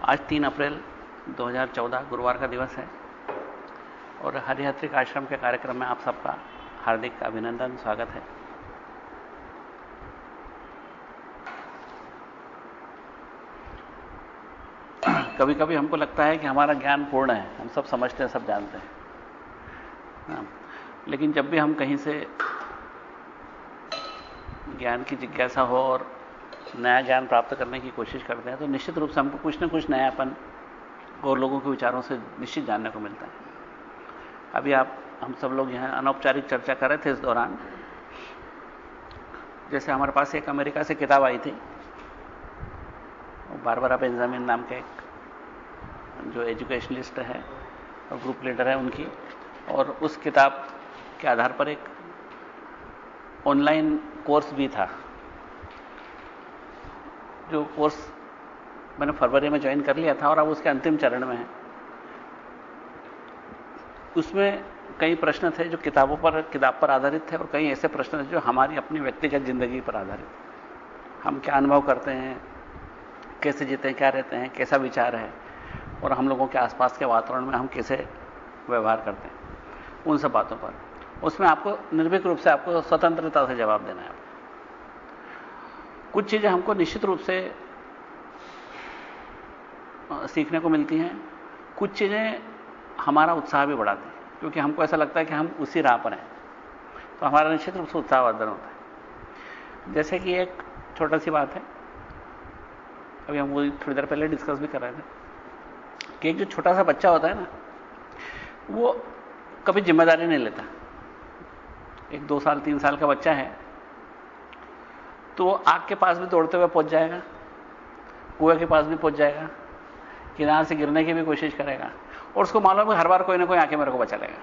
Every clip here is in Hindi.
आज 3 अप्रैल 2014 गुरुवार का दिवस है और हरिहत्रिक आश्रम के कार्यक्रम में आप सबका हार्दिक अभिनंदन, स्वागत है। कभी कभी हमको लगता है कि हमारा ज्ञान पूर्ण है, हम सब समझते हैं, सब जानते हैं, लेकिन जब भी हम कहीं से ज्ञान की जिज्ञासा हो और नया ज्ञान प्राप्त करने की कोशिश करते हैं तो निश्चित रूप से हमको कुछ न कुछ नयापन और लोगों के विचारों से निश्चित जानने को मिलता है। अभी हम सब लोग यहां अनौपचारिक चर्चा कर रहे थे इस दौरान, जैसे हमारे पास एक अमेरिका से किताब आई थी, बारबरा बेंजामिन नाम के एक जो एजुकेशनलिस्ट है और ग्रुप लीडर है उनकी, और उस किताब के आधार पर एक ऑनलाइन कोर्स भी था। जो कोर्स मैंने फरवरी में ज्वाइन कर लिया था और अब उसके अंतिम चरण में है। उसमें कई प्रश्न थे जो किताब पर आधारित थे और कई ऐसे प्रश्न थे जो हमारी अपनी व्यक्तिगत जिंदगी पर आधारित थे। हम क्या अनुभव करते हैं, कैसे जीते हैं, क्या रहते हैं, कैसा विचार है और हम लोगों के आसपास के वातावरण में हम कैसे व्यवहार करते हैं, उन सब बातों पर उसमें आपको निर्भीक रूप से आपको स्वतंत्रता से जवाब देना है। कुछ चीजें हमको निश्चित रूप से सीखने को मिलती हैं, कुछ चीजें हमारा उत्साह भी बढ़ाती हैं, क्योंकि हमको ऐसा लगता है कि हम उसी राह पर हैं, तो हमारा निश्चित रूप से उत्साहवर्धन होता है। जैसे कि एक छोटा सी बात है, अभी हम वो थोड़ी देर पहले डिस्कस भी कर रहे थे कि एक जो छोटा सा बच्चा होता है ना, वो कभी जिम्मेदारी नहीं लेता। एक 2 साल 3 साल का बच्चा है तो वो आग के पास भी दौड़ते हुए पहुंच जाएगा, कुएं के पास भी पहुंच जाएगा, किनारे से गिरने की भी कोशिश करेगा और उसको मालूम है हर बार कोई ना कोई आके मेरे को बचा लेगा,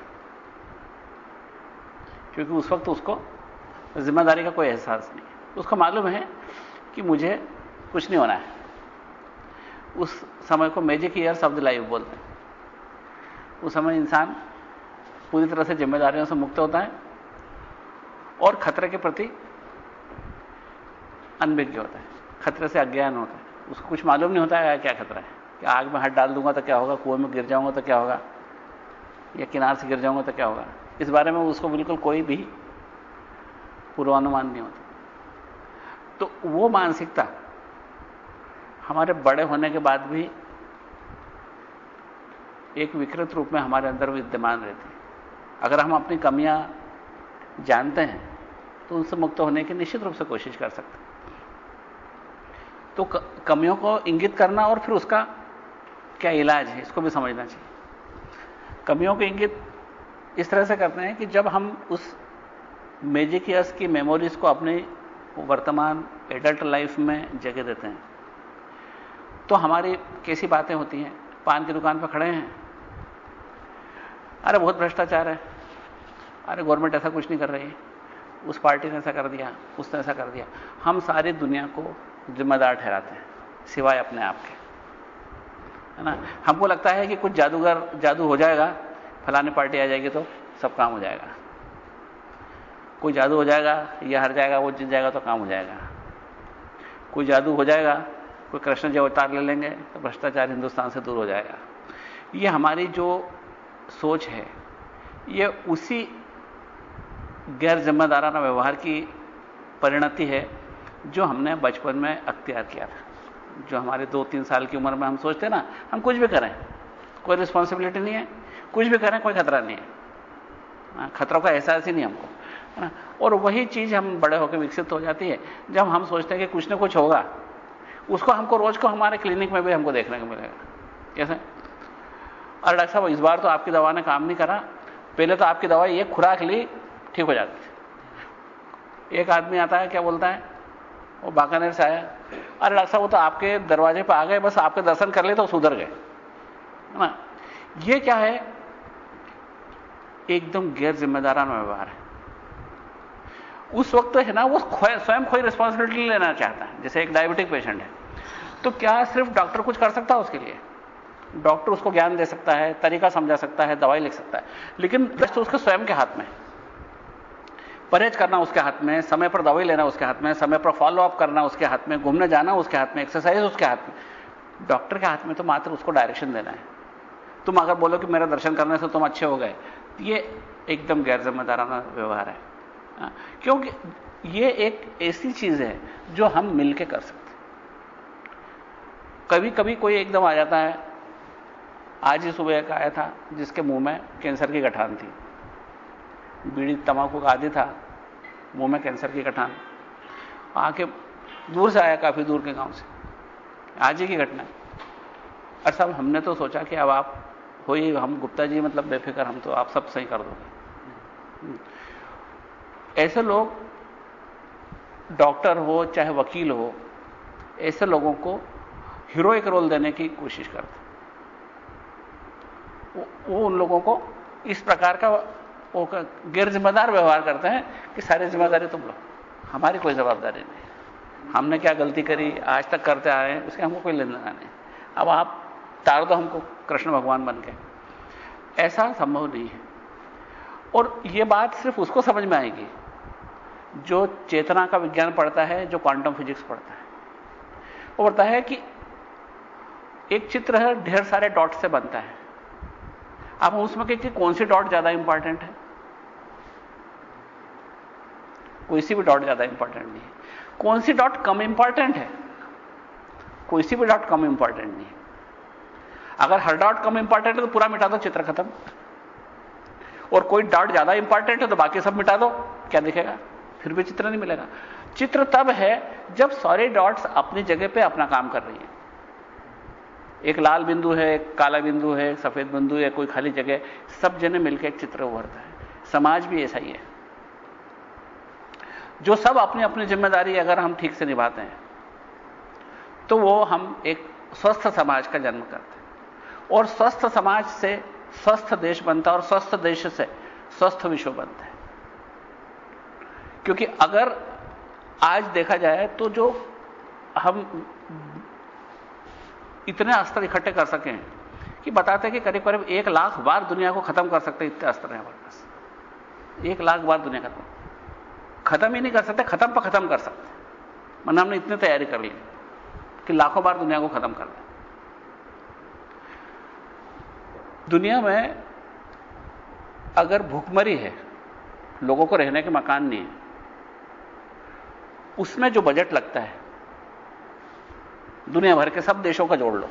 क्योंकि उस वक्त उसको जिम्मेदारी का कोई एहसास नहीं है। उसको मालूम है कि मुझे कुछ नहीं होना है। उस समय को magic years of the life बोलते हैं। उस समय इंसान पूरी तरह से जिम्मेदारियों से मुक्त होता है और खतरे के प्रति अनभिज्ञ होता है, खतरे से अज्ञान होता है। उसको कुछ मालूम नहीं होता है क्या खतरा है, कि आग में हाथ डाल दूंगा तो क्या होगा, कुएं में गिर जाऊंगा तो क्या होगा, या किनारे से गिर जाऊंगा तो क्या होगा। इस बारे में उसको बिल्कुल कोई भी पूर्वानुमान नहीं होता। तो वो मानसिकता हमारे बड़े होने के बाद भी एक विकृत रूप में हमारे अंदर विद्यमान रहती है। अगर हम अपनी कमियां जानते हैं तो उनसे मुक्त होने की निश्चित रूप से कोशिश कर सकते हैं। तो कमियों को इंगित करना और फिर उसका क्या इलाज है, इसको भी समझना चाहिए। कमियों को इंगित इस तरह से करते हैं कि जब हम उस मैजिक ईयर्स की मेमोरीज को अपनी वर्तमान एडल्ट लाइफ में जगह देते हैं, तो हमारी कैसी बातें होती हैं। पान की दुकान पर खड़े हैं, अरे बहुत भ्रष्टाचार है, अरे गवर्नमेंट ऐसा कुछ नहीं कर रही, उस पार्टी ने ऐसा कर दिया, उसने ऐसा कर दिया। हम सारी दुनिया को जिम्मेदार ठहराते हैं सिवाय अपने आप के, है ना। हमको लगता है कि कुछ जादू हो जाएगा, फलानी पार्टी आ जाएगी तो सब काम हो जाएगा, कोई जादू हो जाएगा, ये हार जाएगा, वो जीत जाएगा तो काम हो जाएगा, कोई जादू हो जाएगा, कोई कृष्ण जी अवतार ले लेंगे तो भ्रष्टाचार हिंदुस्तान से दूर हो जाएगा। ये हमारी जो सोच है, ये उसी गैर जिम्मेदाराना व्यवहार की परिणति है जो हमने बचपन में अख्तियार किया था। जो हमारे 2-3 साल की उम्र में हम सोचते हैं ना, हम कुछ भी करें, कोई रिस्पॉन्सिबिलिटी नहीं है, कुछ भी करें कोई खतरा नहीं है, खतरों का एहसास ही नहीं हमको, है ना। और वही चीज हम बड़े होकर विकसित हो जाती है जब हम सोचते हैं कि कुछ ना कुछ होगा। उसको हमको रोज को हमारे क्लिनिक में भी हमको देखने को मिलेगा। कैसे, अरे डॉक्टर साहब इस बार तो आपकी दवा ने काम नहीं करा, पहले तो आपकी दवा एक खुराक ली ठीक हो जाती थी। एक आदमी आता है, क्या बोलता है, वो बांकानेर से आया, अरे डॉक्टर साहब वो तो आपके दरवाजे पर आ गए, बस आपके दर्शन कर ले तो सुधर गए, है ना। ये क्या है, एकदम गैर जिम्मेदाराना व्यवहार है। उस वक्त है ना वो स्वयं कोई रिस्पॉन्सिबिलिटी लेना चाहता है। जैसे एक डायबिटिक पेशेंट है, तो क्या सिर्फ डॉक्टर कुछ कर सकता है उसके लिए? डॉक्टर उसको ज्ञान दे सकता है, तरीका समझा सकता है, दवाई लिख सकता है, लेकिन बेस्ट उसके स्वयं के हाथ में। परहेज करना उसके हाथ में, समय पर दवाई लेना उसके हाथ में, समय पर फॉलो अप करना उसके हाथ में, घूमने जाना उसके हाथ में, एक्सरसाइज उसके हाथ में। डॉक्टर के हाथ में तो मात्र उसको डायरेक्शन देना है। तुम अगर बोलो कि मेरा दर्शन करने से तुम अच्छे हो गए, ये एकदम गैर जिम्मेदाराना व्यवहार है। क्योंकि ये एक ऐसी चीज है जो हम मिलकर कर सकते हैं। कभी कभी कोई एकदम आ जाता है, आज ही सुबह एक आया था जिसके मुंह में कैंसर की गठान थी, बीड़ी तंबाकू का आदी था, मुंह में कैंसर की गठान, आके दूर से आया, काफी दूर के गांव से, आज ही की घटना है। और साहब हमने तो सोचा कि अब आप हो ही, हम गुप्ता जी मतलब बेफिक्र, हम तो आप सब सही कर दोगे। ऐसे लोग, डॉक्टर हो चाहे वकील हो, ऐसे लोगों को हीरोइक रोल देने की कोशिश करते। वो उन लोगों को इस प्रकार का वो गैर जिम्मेदार व्यवहार करते हैं कि सारी जिम्मेदारी तुम लो, हमारी कोई जवाबदारी नहीं, हमने क्या गलती करी, आज तक करते आए हैं, उसके हमको कोई लेना देना नहीं, अब आप तार दो हमको कृष्ण भगवान बन के। ऐसा संभव नहीं है। और यह बात सिर्फ उसको समझ में आएगी जो चेतना का विज्ञान पढ़ता है, जो क्वांटम फिजिक्स पढ़ता है। वो पढ़ता है कि एक चित्र है, ढेर सारे डॉट से बनता है। आप उसमें कि कौन सी डॉट ज्यादा इंपॉर्टेंट है? कोई सी भी डॉट ज्यादा इंपॉर्टेंट नहीं है। कौन सी डॉट कम इंपॉर्टेंट है? कोई सी भी डॉट कम इंपॉर्टेंट नहीं है। अगर हर डॉट कम इंपॉर्टेंट है तो पूरा मिटा दो, चित्र खत्म। और कोई डॉट ज्यादा इंपॉर्टेंट है तो बाकी सब मिटा दो, क्या दिखेगा? फिर भी चित्र नहीं मिलेगा। चित्र तब है जब सारे डॉट्स अपनी जगह पे अपना काम कर रही हैं। एक लाल बिंदु है, एक काला बिंदु है, सफेद बिंदु है, कोई खाली जगह, सब जने मिलकर एक चित्र उभरता है। समाज भी ऐसा ही है। जो सब अपनी अपनी जिम्मेदारी अगर हम ठीक से निभाते हैं तो वो हम एक स्वस्थ समाज का जन्म करते हैं। और स्वस्थ समाज से स्वस्थ देश बनता है, और स्वस्थ देश से स्वस्थ विश्व बनता है। क्योंकि अगर आज देखा जाए तो जो हम इतने अस्त्र इकट्ठे कर सकें कि बताते हैं कि करीब करीब 1 लाख बार दुनिया को खत्म कर सकते, इतने अस्त्र हैं हमारे पास। 1 लाख बार दुनिया खत्म ही नहीं कर सकते, खत्म पर खत्म कर सकते। मतलब हमने इतनी तैयारी कर ली कि लाखों बार दुनिया को खत्म कर दें। दुनिया में अगर भूखमरी है, लोगों को रहने के मकान नहीं है, उसमें जो बजट लगता है दुनिया भर के सब देशों का जोड़ लो,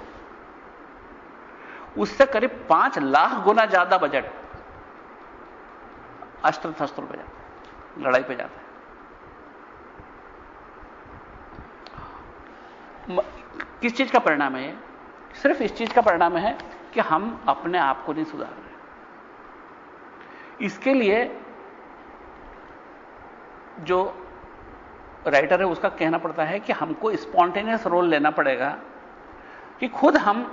उससे करीब 5 लाख गुना ज्यादा बजट अस्त्र शस्त्रों पे जाता है, लड़ाई पे जाता है। किस चीज का परिणाम है? सिर्फ इस चीज का परिणाम है कि हम अपने आप को नहीं सुधार रहे। इसके लिए जो राइटर है उसका कहना पड़ता है कि हमको स्पॉन्टेनियस रोल लेना पड़ेगा कि खुद हम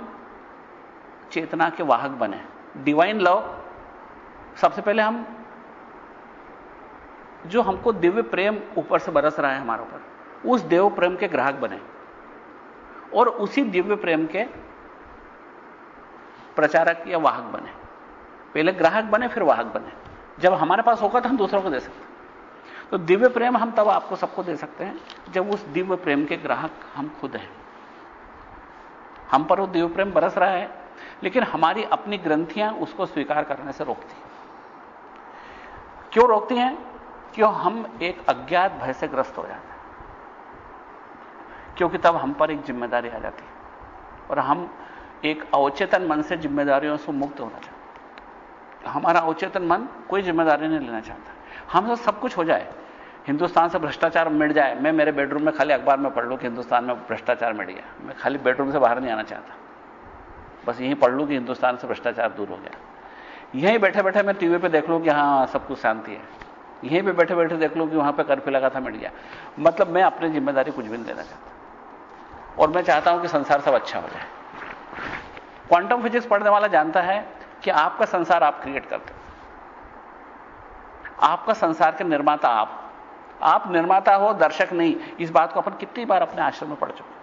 चेतना के वाहक बने। डिवाइन लव, सबसे पहले हम जो हमको दिव्य प्रेम ऊपर से बरस रहा है हमारे ऊपर, उस देव प्रेम के ग्राहक बने और उसी दिव्य प्रेम के प्रचारक या वाहक बने। पहले ग्राहक बने फिर वाहक बने। जब हमारे पास होगा तो हम दूसरों को दे सकते हैं। तो दिव्य प्रेम हम तब आपको सबको दे सकते हैं जब उस दिव्य प्रेम के ग्राहक हम खुद हैं। हम पर वो दिव्य प्रेम बरस रहा है, लेकिन हमारी अपनी ग्रंथियां उसको स्वीकार करने से रोकती हैं। क्यों रोकती हैं? क्यों हम एक अज्ञात भय से ग्रस्त हो जाते हैं, क्योंकि तब हम पर एक जिम्मेदारी आ जाती है और हम एक अवचेतन मन से जिम्मेदारियों से मुक्त होना चाहते हैं। हमारा अवचेतन मन कोई जिम्मेदारी नहीं लेना चाहता। हम सब कुछ हो जाए, हिंदुस्तान से भ्रष्टाचार मिट जाए, मैं मेरे बेडरूम में खाली अखबार में पढ़ लूं कि हिंदुस्तान में भ्रष्टाचार मिट गया, मैं खाली बेडरूम से बाहर नहीं आना चाहता, बस यहीं पढ़ लूं कि हिंदुस्तान से भ्रष्टाचार दूर हो गया। यहीं बैठे बैठे मैं टीवी पे देख लूं कि हाँ सब कुछ शांति है, यहीं पे बैठे बैठे देख लूं कि वहां पे कर्फ्यू लगा था, मिट गया। मतलब मैं अपनी जिम्मेदारी कुछ भी नहीं देना चाहता और मैं चाहता हूं कि संसार सब अच्छा हो जाए। क्वांटम फिजिक्स पढ़ने वाला जानता है कि आपका संसार आप क्रिएट करते हो, आपका संसार के निर्माता आप निर्माता हो, दर्शक नहीं। इस बात को अपन कितनी बार अपने आश्रम में पढ़ चुके।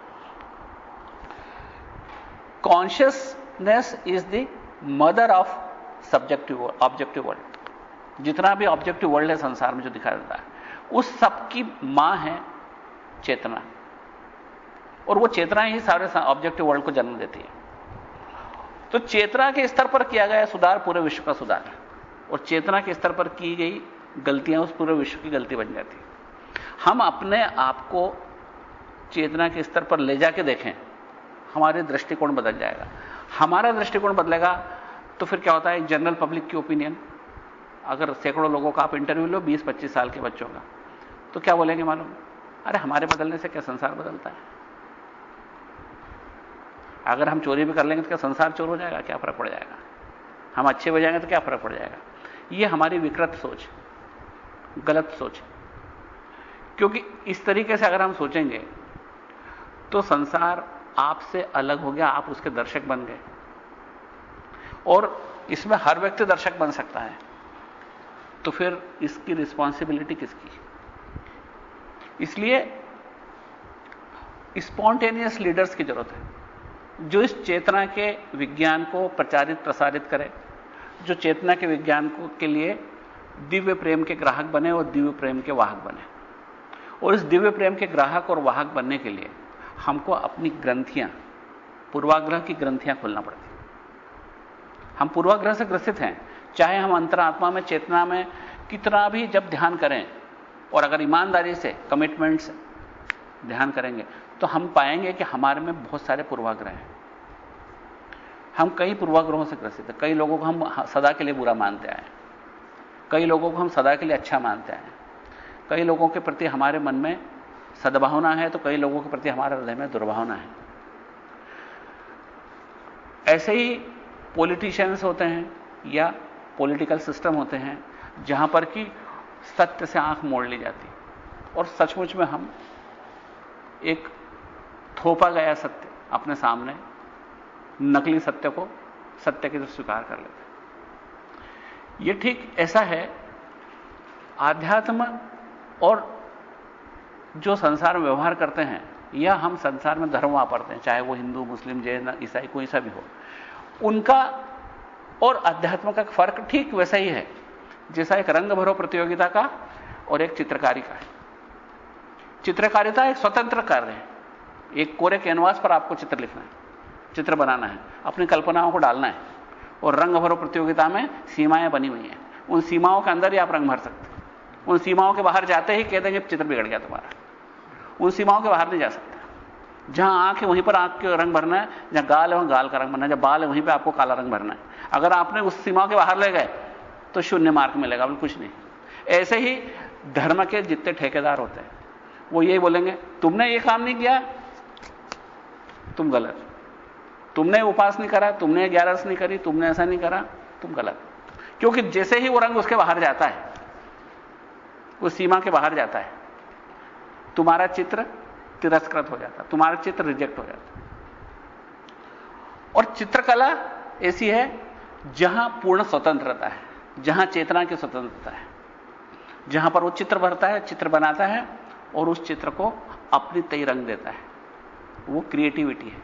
Consciousness is the mother of subjective objective world. जितना भी ऑब्जेक्टिव वर्ल्ड है संसार में जो दिखाई देता है, उस सब की मां है चेतना। और वो चेतना ही सारे ऑब्जेक्टिव वर्ल्ड को जन्म देती है। तो चेतना के स्तर पर किया गया सुधार पूरे विश्व का सुधार है, और चेतना के स्तर पर की गई गलतियां उस पूरे विश्व की गलती बन जाती है। हम अपने आप को चेतना के स्तर पर ले जाके देखें, हमारे दृष्टिकोण बदल जाएगा। हमारा दृष्टिकोण बदलेगा तो फिर क्या होता है, जनरल पब्लिक की ओपिनियन, अगर सैकड़ों लोगों का आप इंटरव्यू लो 20-25 साल के बच्चों का, तो क्या बोलेंगे मालूम? अरे हमारे बदलने से क्या संसार बदलता है? अगर हम चोरी भी कर लेंगे तो क्या संसार चोर हो जाएगा? क्या फर्क पड़ जाएगा? हम अच्छे हो जाएंगे तो क्या फर्क पड़ जाएगा? यह हमारी विकृत सोच, गलत सोच। क्योंकि इस तरीके से अगर हम सोचेंगे तो संसार आपसे अलग हो गया, आप उसके दर्शक बन गए, और इसमें हर व्यक्ति दर्शक बन सकता है। तो फिर इसकी रिस्पॉन्सिबिलिटी किसकी? इसलिए स्पॉन्टेनियस लीडर्स की जरूरत है, जो इस चेतना के विज्ञान को प्रचारित प्रसारित करे, जो चेतना के विज्ञान को के लिए दिव्य प्रेम के ग्राहक बने और दिव्य प्रेम के वाहक बने। और इस दिव्य प्रेम के ग्राहक और वाहक बनने के लिए हमको अपनी ग्रंथियां, पूर्वाग्रह की ग्रंथियां खोलना पड़ती। हम पूर्वाग्रह से ग्रसित हैं, चाहे हम अंतरात्मा में, चेतना में कितना भी जब ध्यान करें, और अगर ईमानदारी से, कमिटमेंट से ध्यान करेंगे तो हम पाएंगे कि हमारे में बहुत सारे पूर्वाग्रह हैं। हम कई पूर्वाग्रहों से ग्रसित हैं। कई लोगों को हम सदा के लिए बुरा मानते आए, कई लोगों को हम सदा के लिए अच्छा मानते आए, कई लोगों के प्रति हमारे मन में सद्भावना है तो कई लोगों के प्रति हमारे हृदय में दुर्भावना है। ऐसे ही पॉलिटिशियंस होते हैं या पॉलिटिकल सिस्टम होते हैं जहां पर कि सत्य से आंख मोड़ ली जाती और सचमुच में हम एक थोपा गया सत्य अपने सामने, नकली सत्य को सत्य के जो स्वीकार कर लेते हैं। यह ठीक ऐसा है आध्यात्म और जो संसार में व्यवहार करते हैं, या हम संसार में धर्म वापरते हैं, चाहे वो हिंदू, मुस्लिम, जैन, ईसाई, कोई सा भी हो, उनका और अध्यात्म का फर्क ठीक वैसा ही है जैसा एक रंग भरो प्रतियोगिता का और एक चित्रकारी का है। चित्रकारिता एक स्वतंत्र कार्य है, एक कोरे कैनवास पर आपको चित्र लिखना है, चित्र बनाना है, अपनी कल्पनाओं को डालना है, और रंग भरो प्रतियोगिता में सीमाएं बनी हुई हैं। उन सीमाओं के अंदर ही आप रंग भर सकते हैं। उन सीमाओं के बाहर जाते ही कह देंगे चित्र बिगड़ गया तुम्हारा। उन सीमाओं के बाहर नहीं जा सकते। जहां आंख है वहीं पर आंख के रंग भरना है, जहां गाल है वहां गाल का रंग भरना है, जहां बाल है वहीं पर आपको काला रंग भरना है। अगर आपने उस सीमा के बाहर ले गए तो शून्य मार्क मिलेगा, बिल्कुल कुछ नहीं। ऐसे ही धर्म के जितने ठेकेदार होते हैं वो यही बोलेंगे, तुमने ये काम नहीं किया, तुम गलत, तुमने उपवास नहीं करा, तुमने 11 नहीं करी, तुमने ऐसा नहीं करा, तुम गलत। क्योंकि जैसे ही वो रंग उसके बाहर जाता है, उस सीमा के बाहर जाता है, तुम्हारा चित्र तिरस्कृत हो जाता है, तुम्हारा चित्र रिजेक्ट हो जाता है। और चित्रकला ऐसी है जहां पूर्ण स्वतंत्रता है, जहां चेतना की स्वतंत्रता है, जहां पर वो चित्र भरता है, चित्र बनाता है और उस चित्र को अपनी तय रंग देता है। वो क्रिएटिविटी है,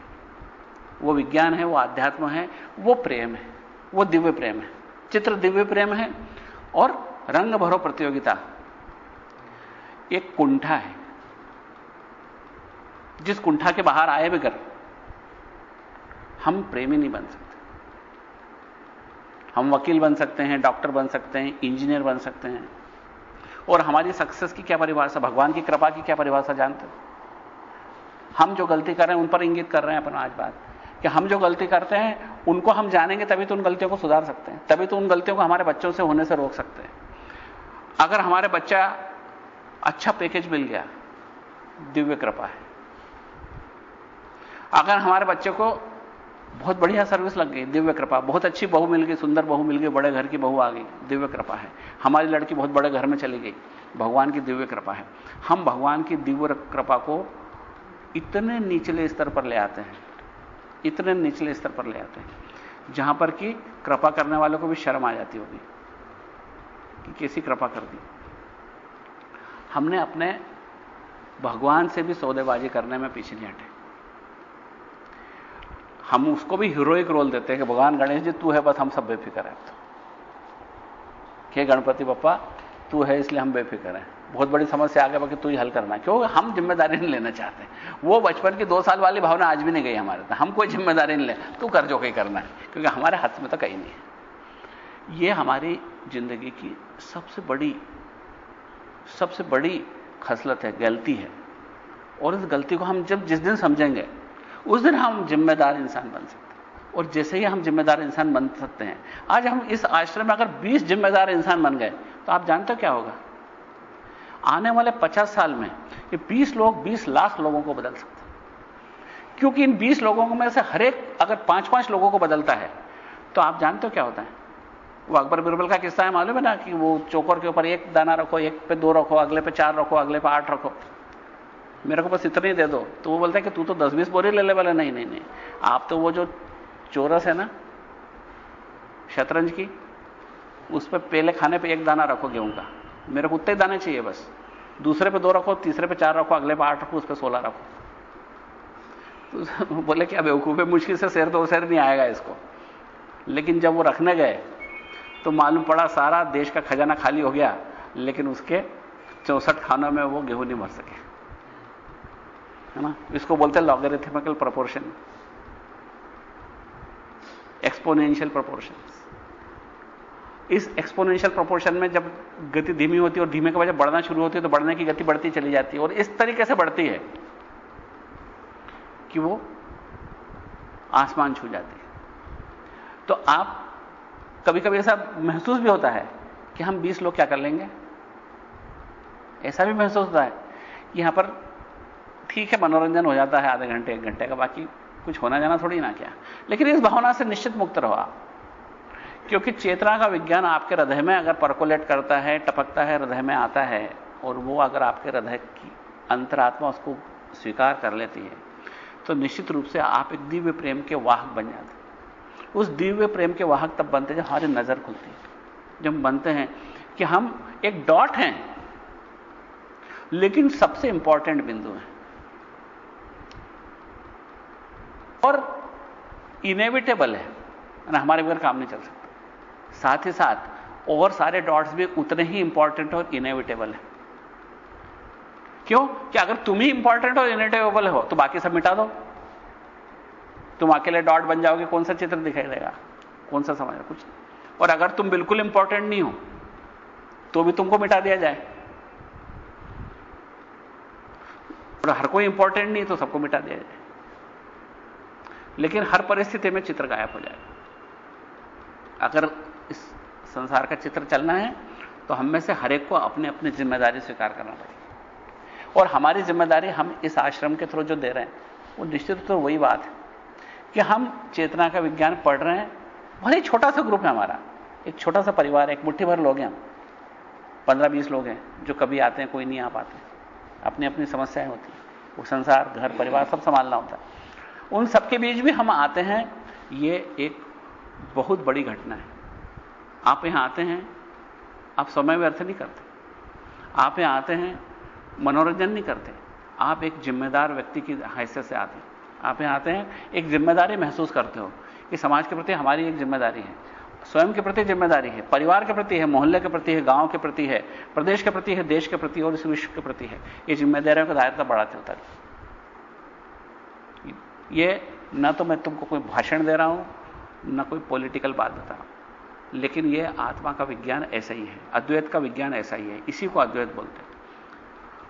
वो विज्ञान है, वो आध्यात्म है, वो प्रेम है, वो दिव्य प्रेम है। चित्र दिव्य प्रेम है और रंग भरो प्रतियोगिता एक कुंठा है, जिस कुंठा के बाहर आए बगैर हम प्रेमी नहीं बन सकते। हम वकील बन सकते हैं, डॉक्टर बन सकते हैं, इंजीनियर बन सकते हैं। और हमारी सक्सेस की क्या परिभाषा, भगवान की कृपा की क्या परिभाषा जानते हो? हम जो गलती कर रहे हैं उन पर इंगित कर रहे हैं अपन आज बात, कि हम जो गलती करते हैं उनको हम जानेंगे तभी तो उन गलतियों को सुधार सकते हैं, तभी तो उन गलतियों को हमारे बच्चों से होने से रोक सकते हैं। अगर हमारे बच्चा अच्छा पैकेज मिल गया, दिव्य कृपा है। अगर हमारे बच्चे को बहुत बढ़िया सर्विस लग गई, दिव्य कृपा। बहुत अच्छी बहू मिल गई, सुंदर बहू मिल गई, बड़े घर की बहू आ गई, दिव्य कृपा है। हमारी लड़की बहुत बड़े घर में चली गई, भगवान की दिव्य कृपा है। हम भगवान की दिव्य कृपा को इतने निचले स्तर पर ले आते हैं, इतने निचले स्तर पर ले आते हैं जहां पर कि कृपा करने वालों को भी शर्म आ जाती होगी कि कैसी कृपा कर दी। हमने अपने भगवान से भी सौदेबाजी करने में पीछे नहीं हटे। हम उसको भी हीरोइक रोल देते हैं कि भगवान गणेश जी तू है, बस हम सब बेफिक्र हैं। तो कि गणपति बप्पा तू है इसलिए हम बेफिक्र हैं, बहुत बड़ी समस्या आ गई कि तू ही हल करना, क्योंकि हम जिम्मेदारी नहीं लेना चाहते। वो बचपन की 2 साल वाली भावना आज भी नहीं गई हमारे तो, हम कोई जिम्मेदारी नहीं ले, तू कर जो कहीं करना है, क्योंकि हमारे हाथ में तो कहीं नहीं है। ये हमारी जिंदगी की सबसे बड़ी खसलत है, गलती है। और इस गलती को हम जिस दिन समझेंगे उस दिन हम जिम्मेदार इंसान बन सकते हैं। और जैसे ही हम जिम्मेदार इंसान बन सकते हैं, आज हम इस आश्रम में अगर 20 जिम्मेदार इंसान बन गए तो आप जानते हो क्या होगा? आने वाले 50 साल में ये 20 लोग 20 लाख लोगों को बदल सकते हैं। क्योंकि इन 20 लोगों में से हर एक अगर 5-5 लोगों को बदलता है तो आप जानते हो क्या होता है? वो अकबर बिरबल का किस्सा है, मालूम है ना, कि वो चोकर के ऊपर 1 दाना रखो, एक पे 2 रखो, अगले पे 4 रखो, अगले पे 8 रखो, मेरे को बस इतना ही दे दो। तो वो बोलता है कि तू तो 10-20 बोरी ले ले वाला। नहीं नहीं नहीं, आप तो वो जो चोरस है ना शतरंज की, उस पर पहले खाने पे 1 दाना रखो गेहूं का, मेरे को उतने दाने चाहिए बस। दूसरे पे 2 रखो, तीसरे पे 4 रखो, अगले पे 8 रखो, उस पे 16 रखो। तो बोले क्या बेवकूफ है, मुश्किल से शेर 2 शेर नहीं आएगा इसको। लेकिन जब वो रखने गए तो मालूम पड़ा सारा देश का खजाना खाली हो गया, लेकिन उसके 64 खानों में वो गेहूं नहीं भर सके, है ना। इसको बोलते हैं लॉगरिथमिकल प्रोपोर्शन, एक्सपोनेंशियल प्रोपोर्शन। इस एक्सपोनेंशियल प्रोपोर्शन में जब गति धीमी होती है और धीमे के वजह बढ़ना शुरू होती है तो बढ़ने की गति बढ़ती चली जाती है, और इस तरीके से बढ़ती है कि वो आसमान छू जाती है। तो आप कभी कभी ऐसा महसूस भी होता है कि हम 20 लोग क्या कर लेंगे, ऐसा भी महसूस होता है। यहां पर ठीक है, मनोरंजन हो जाता है आधे घंटे 1 घंटे का, बाकी कुछ होना जाना थोड़ी ना क्या। लेकिन इस भावना से निश्चित मुक्त रहो आप, क्योंकि चेतना का विज्ञान आपके हृदय में अगर परकोलेट करता है, टपकता है, हृदय में आता है, और वो अगर आपके हृदय की अंतरात्मा उसको स्वीकार कर लेती है, तो निश्चित रूप से आप एक दिव्य प्रेम के वाहक बन जाते हैं। उस दिव्य प्रेम के वाहक तब बनते हैं जब हमारी नजर खुलती है, जब हम बनते हैं कि हम एक डॉट हैं लेकिन सबसे इंपॉर्टेंट बिंदु है, और इनेविटेबल है ना, हमारे बगैर काम नहीं चल सकता। साथ ही साथ और सारे डॉट्स भी उतने ही इंपॉर्टेंट और इनेविटेबल है। क्यों? कि अगर तुम ही इंपॉर्टेंट और इनेविटेबल हो तो बाकी सब मिटा दो, तुम अकेले डॉट बन जाओगे, कौन सा चित्र दिखाई देगा, कौन सा समझ, कुछ। और अगर तुम बिल्कुल इंपॉर्टेंट नहीं हो तो भी तुमको मिटा दिया जाए, और हर कोई इंपॉर्टेंट नहीं तो सबको मिटा दिया जाए। लेकिन हर परिस्थिति में चित्र गायब हो जाएगा। अगर इस संसार का चित्र चलना है तो हम में से हर एक को अपनी अपनी जिम्मेदारी स्वीकार करना पड़ेगी। और हमारी जिम्मेदारी हम इस आश्रम के थ्रू जो दे रहे हैं वो निश्चित तो वही बात है कि हम चेतना का विज्ञान पढ़ रहे हैं। बहुत ही छोटा सा ग्रुप है हमारा, एक छोटा सा परिवार है, एक मुट्ठी भर लोग हैं हम, 15-20 लोग हैं जो कभी आते हैं, कोई नहीं आ पाते, अपनी अपनी समस्याएं होती हैं, वो संसार, घर, परिवार सब संभालना होता है। उन सबके बीच भी हम आते हैं, ये एक बहुत बड़ी घटना है। आप यहां आते हैं, आप समय व्यर्थ नहीं करते, आप यहां आते हैं मनोरंजन नहीं करते, आप एक जिम्मेदार व्यक्ति की हैसियत से आते हैं। आप यहां आते हैं एक जिम्मेदारी महसूस करते हो कि समाज के प्रति हमारी एक जिम्मेदारी है, स्वयं के प्रति जिम्मेदारी है, परिवार के प्रति है, मोहल्ले के प्रति है, गांव के प्रति है, प्रदेश के प्रति है, देश के प्रति और इस विश्व के प्रति है। ये जिम्मेदारियों का दायरा बढ़ाते होता है। ये ना तो मैं तुमको कोई भाषण दे रहा हूं, ना कोई पॉलिटिकल बात बता रहा हूं, लेकिन यह आत्मा का विज्ञान ऐसा ही है, अद्वैत का विज्ञान ऐसा ही है, इसी को अद्वैत बोलते हैं।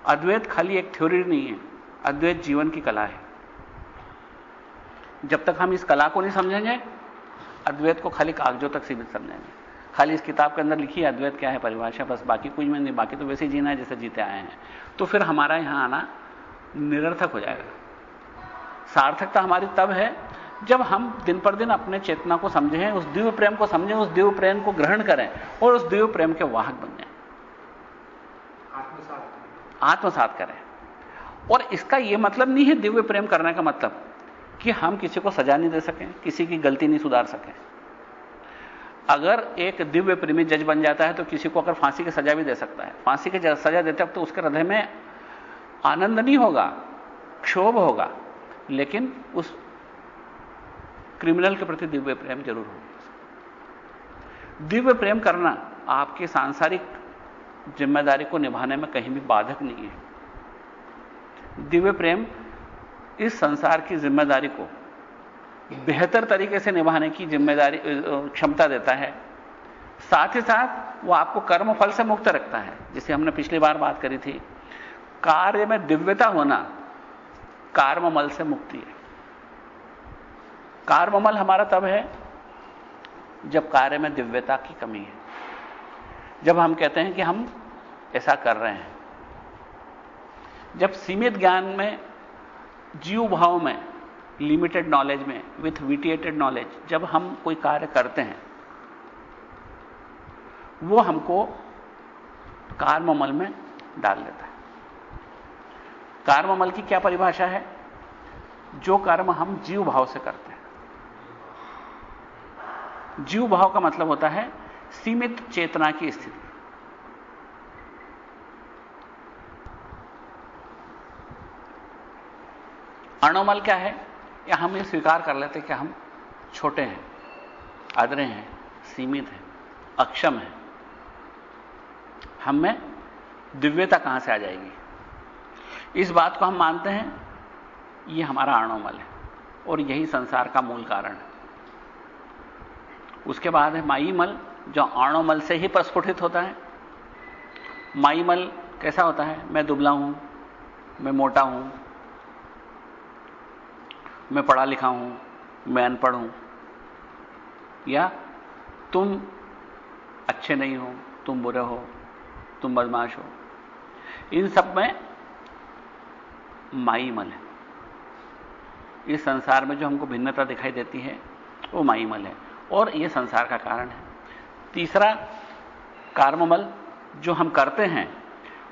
अद्वैत खाली एक थ्योरी नहीं है, अद्वैत जीवन की कला है। जब तक हम इस कला को नहीं समझेंगे, अद्वैत को खाली कागजों तक सीमित समझेंगे, खाली इस किताब के अंदर लिखी है अद्वैत क्या है परिभाषा, बस, बाकी कुछ में नहीं, बाकी तो वैसे ही जीना है जैसे जीते आए हैं, तो फिर हमारा यहां आना निरर्थक हो जाएगा। सार्थकता हमारी तब है जब हम दिन पर दिन अपने चेतना को समझें, उस दिव्य प्रेम को समझें, उस दिव्य प्रेम को ग्रहण करें और उस दिव्य प्रेम के वाहक बन जाएं, आत्मसात करें। और इसका यह मतलब नहीं है दिव्य प्रेम करने का मतलब कि हम किसी को सजा नहीं दे सकें, किसी की गलती नहीं सुधार सकें। अगर एक दिव्य प्रेमी जज बन जाता है तो किसी को अगर फांसी की सजा भी दे सकता है। फांसी की सजा देते वक्त तो उसके हृदय में आनंद नहीं होगा, क्षोभ होगा, लेकिन उस क्रिमिनल के प्रति दिव्य प्रेम जरूर होगा। दिव्य प्रेम करना आपके सांसारिक जिम्मेदारी को निभाने में कहीं भी बाधक नहीं है। दिव्य प्रेम इस संसार की जिम्मेदारी को बेहतर तरीके से निभाने की जिम्मेदारी क्षमता देता है। साथ ही साथ वो आपको कर्म फल से मुक्त रखता है। जिसे हमने पिछली बार बात करी थी, कार्य में दिव्यता होना कार्ममल से मुक्ति है। कार्ममल हमारा तब है जब कार्य में दिव्यता की कमी है, जब हम कहते हैं कि हम ऐसा कर रहे हैं, जब सीमित ज्ञान में, जीव भाव में, लिमिटेड नॉलेज में, विथ विटिएटेड नॉलेज जब हम कोई कार्य करते हैं, वो हमको कार्ममल में डाल देता है। कार्ममल की क्या परिभाषा है? जो कर्म हम जीव भाव से करते हैं। जीव भाव का मतलब होता है सीमित चेतना की स्थिति। अणुमल क्या है? या हम ये स्वीकार कर लेते कि हम छोटे हैं, अधरे हैं, सीमित हैं, अक्षम हैं, हम में दिव्यता कहां से आ जाएगी? इस बात को हम मानते हैं, यह हमारा अणुमल है और यही संसार का मूल कारण है। उसके बाद है माईमल, जो अणुमल से ही प्रस्फुटित होता है। माईमल कैसा होता है? मैं दुबला हूं, मैं मोटा हूं, मैं पढ़ा लिखा हूं, मैं अनपढ़ हूं, या तुम अच्छे नहीं हो, तुम बुरे हो, तुम बदमाश हो। इन सब में माईमल है। इस संसार में जो हमको भिन्नता दिखाई देती है वो माईमल है और यह संसार का कारण है। तीसरा कार्ममल, जो हम करते हैं